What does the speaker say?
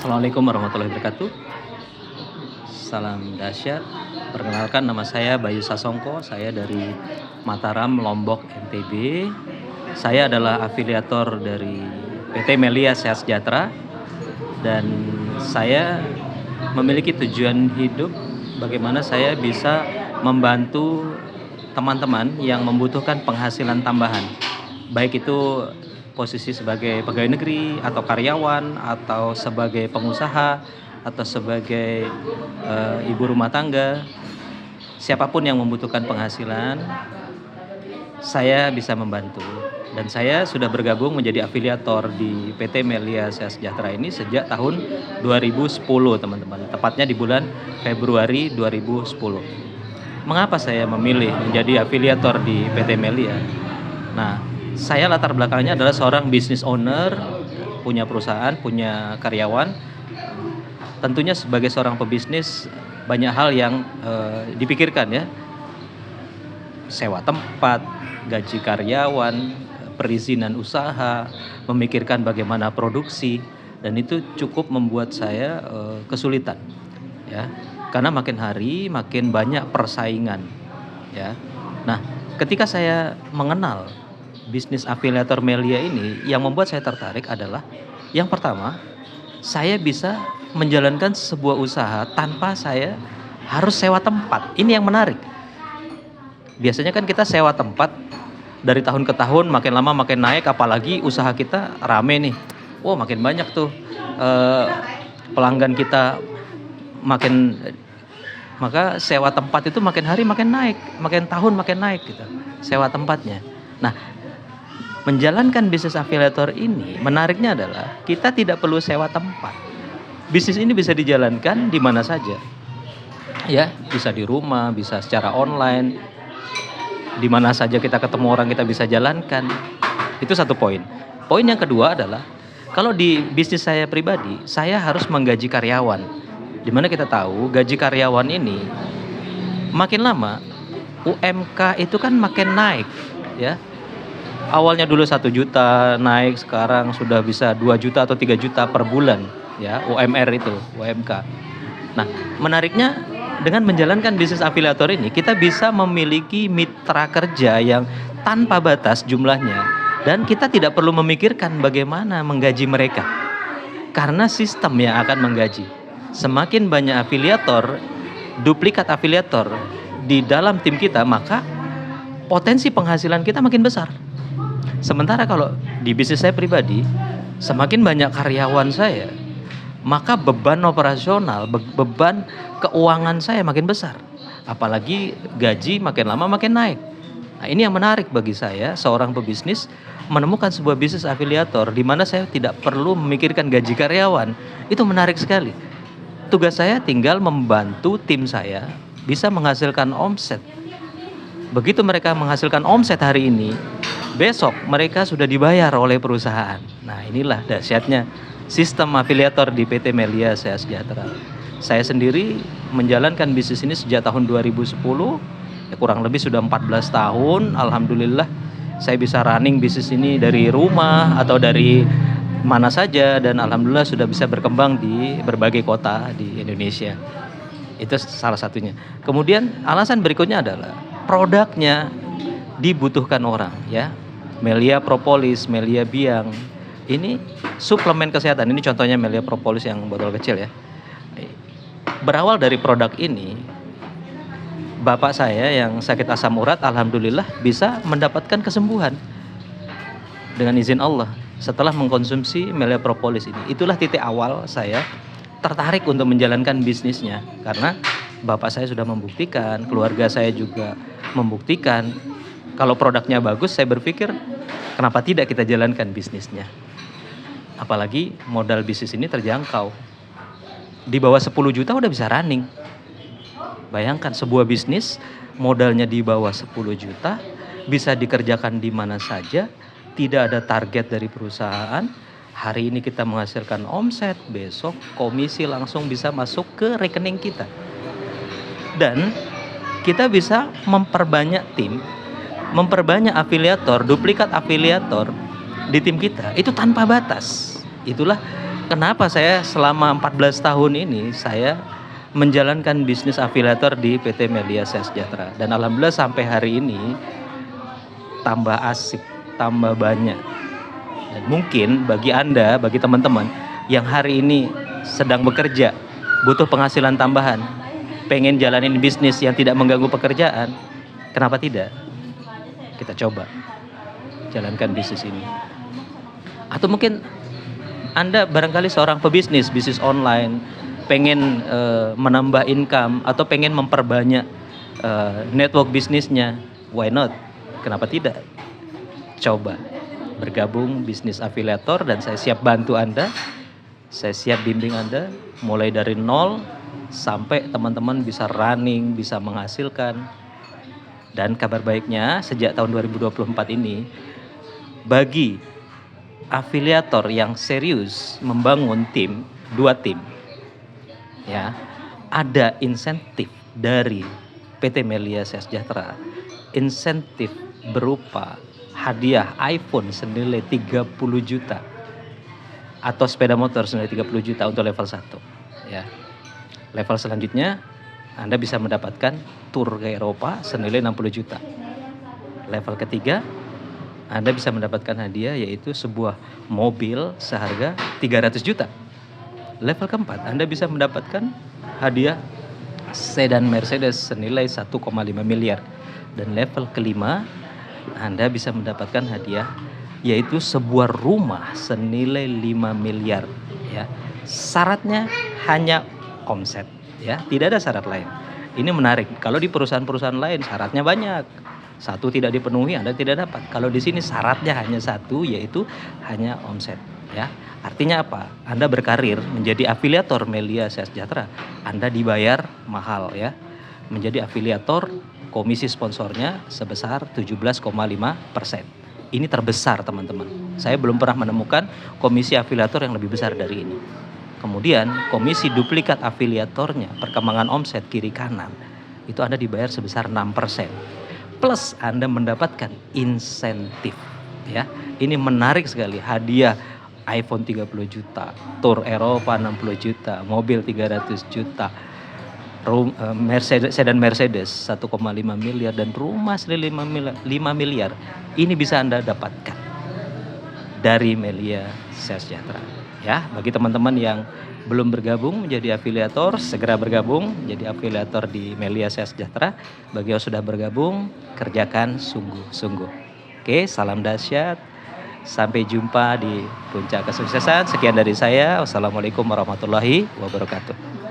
Assalamualaikum warahmatullahi wabarakatuh. Salam dahsyat. Perkenalkan, nama saya Bayu Sasongko. Saya dari Mataram, Lombok, NTB. Saya adalah afiliator dari PT Melia Sehat Sejahtera, dan saya memiliki tujuan hidup bagaimana saya bisa membantu teman-teman yang membutuhkan penghasilan tambahan, baik itu posisi sebagai pegawai negeri atau karyawan atau sebagai pengusaha atau sebagai ibu rumah tangga. Siapapun yang membutuhkan penghasilan, saya bisa membantu. Dan saya sudah bergabung menjadi afiliator di PT Melia Sehat Sejahtera ini sejak tahun 2010, teman-teman. Tepatnya di bulan Februari 2010. Mengapa saya memilih menjadi afiliator di PT Melia? Nah, saya latar belakangnya adalah seorang business owner, punya perusahaan, punya karyawan. Tentunya sebagai seorang pebisnis banyak hal yang dipikirkan ya. Sewa tempat, gaji karyawan, perizinan usaha, memikirkan bagaimana produksi, dan itu cukup membuat saya kesulitan ya. Karena makin hari makin banyak persaingan ya. Nah, ketika saya mengenal bisnis afiliator Melia ini, yang membuat saya tertarik adalah yang pertama, saya bisa menjalankan sebuah usaha tanpa saya harus sewa tempat. Ini yang menarik. Biasanya kan kita sewa tempat, dari tahun ke tahun makin lama makin naik, apalagi usaha kita rame nih. Oh, makin banyak tuh pelanggan kita, maka sewa tempat itu makin hari makin naik, makin tahun makin naik gitu, sewa tempatnya. Nah, menjalankan bisnis afiliator ini menariknya adalah kita tidak perlu sewa tempat. Bisnis ini bisa dijalankan di mana saja. Ya, bisa di rumah, bisa secara online. Di mana saja kita ketemu orang kita bisa jalankan. Itu satu poin. Poin yang kedua adalah kalau di bisnis saya pribadi, saya harus menggaji karyawan. Dimana kita tahu gaji karyawan ini makin lama UMK itu kan makin naik ya. Awalnya dulu 1 juta, naik sekarang sudah bisa 2 juta atau 3 juta per bulan ya, UMR itu, UMK. Nah, menariknya dengan menjalankan bisnis afiliator ini, kita bisa memiliki mitra kerja yang tanpa batas jumlahnya, dan kita tidak perlu memikirkan bagaimana menggaji mereka, karena sistem yang akan menggaji. Semakin banyak afiliator, duplikat afiliator di dalam tim kita, maka potensi penghasilan kita makin besar. Sementara kalau di bisnis saya pribadi, semakin banyak karyawan saya, maka beban operasional, beban keuangan saya makin besar. Apalagi gaji makin lama makin naik. Nah, ini yang menarik bagi saya, seorang pebisnis, menemukan sebuah bisnis afiliator di mana saya tidak perlu memikirkan gaji karyawan. Itu menarik sekali. Tugas saya tinggal membantu tim saya bisa menghasilkan omset. Begitu mereka menghasilkan omset hari ini, besok mereka sudah dibayar oleh perusahaan. Nah, inilah dahsyatnya sistem afiliator di PT Melia Sehat Sejahtera. Saya sendiri menjalankan bisnis ini sejak tahun 2010, ya kurang lebih sudah 14 tahun. Alhamdulillah saya bisa running bisnis ini dari rumah atau dari mana saja, dan alhamdulillah sudah bisa berkembang di berbagai kota di Indonesia. Itu salah satunya. Kemudian alasan berikutnya adalah produknya dibutuhkan orang ya. Melia Propolis, Melia Biang, ini suplemen kesehatan. Ini contohnya Melia Propolis yang botol kecil ya. Berawal dari produk ini, bapak saya yang sakit asam urat alhamdulillah bisa mendapatkan kesembuhan dengan izin Allah setelah mengkonsumsi Melia Propolis ini. Itulah titik awal saya tertarik untuk menjalankan bisnisnya, karena bapak saya sudah membuktikan, keluarga saya juga membuktikan kalau produknya bagus. Saya berpikir kenapa tidak kita jalankan bisnisnya. Apalagi modal bisnis ini terjangkau. Di bawah 10 juta udah bisa running. Bayangkan sebuah bisnis modalnya di bawah 10 juta, bisa dikerjakan di mana saja, tidak ada target dari perusahaan. Hari ini kita menghasilkan omset, besok komisi langsung bisa masuk ke rekening kita. Dan kita bisa memperbanyak tim, memperbanyak afiliator, duplikat afiliator di tim kita itu tanpa batas. Itulah Kenapa saya selama 14 tahun ini saya menjalankan bisnis afiliator di PT Melia Sejahtera, dan alhamdulillah sampai hari ini tambah asik, tambah banyak. Dan mungkin bagi Anda, bagi teman-teman yang hari ini sedang bekerja, butuh penghasilan tambahan, pengen jalanin bisnis yang tidak mengganggu pekerjaan, kenapa tidak? Kita coba jalankan bisnis ini. Atau mungkin Anda barangkali seorang pebisnis, bisnis online, pengen menambah income atau pengen memperbanyak network bisnisnya, why not? Kenapa tidak? Coba bergabung bisnis afiliator dan saya siap bantu Anda. Saya siap bimbing Anda mulai dari nol sampai teman-teman bisa running, bisa menghasilkan. Dan kabar baiknya sejak tahun 2024 ini, bagi afiliator yang serius membangun tim, 2 tim, ya, ada insentif dari PT Melia Sejahtera. Insentif berupa hadiah iPhone senilai 30 juta atau sepeda motor senilai 30 juta untuk level 1, ya. Level selanjutnya Anda bisa mendapatkan tur ke Eropa senilai 60 juta. Level ketiga Anda bisa mendapatkan hadiah yaitu sebuah mobil seharga 300 juta. Level keempat Anda bisa mendapatkan hadiah sedan Mercedes senilai 1,5 miliar. Dan level kelima Anda bisa mendapatkan hadiah yaitu sebuah rumah senilai 5 miliar, ya. Syaratnya hanya omset, ya, tidak ada syarat lain. Ini menarik. Kalau di perusahaan-perusahaan lain syaratnya banyak. Satu tidak dipenuhi Anda tidak dapat. Kalau di sini syaratnya hanya satu, yaitu hanya omset, ya. Artinya apa? Anda berkarir menjadi afiliator Melia Sejahtera, Anda dibayar mahal, ya. Menjadi afiliator, komisi sponsornya sebesar 17,5%. Ini terbesar, teman-teman. Saya belum pernah menemukan komisi afiliator yang lebih besar dari ini. Kemudian komisi duplikat afiliatornya, perkembangan omset kiri kanan, itu Anda dibayar sebesar 6%. Plus Anda mendapatkan insentif, ya. Ini menarik sekali, hadiah iPhone 30 juta, tur Eropa 60 juta, mobil 300 juta, sedan Mercedes 1,5 miliar dan rumah senilai 5 miliar. Ini bisa Anda dapatkan dari Melia Sejahtera, ya. Bagi teman-teman yang belum bergabung menjadi afiliator, segera bergabung menjadi afiliator di Melia Sejahtera. Bagi yang sudah bergabung, kerjakan sungguh-sungguh. Oke, salam dahsyat. Sampai jumpa di puncak kesuksesan. Sekian dari saya. Wassalamualaikum warahmatullahi wabarakatuh.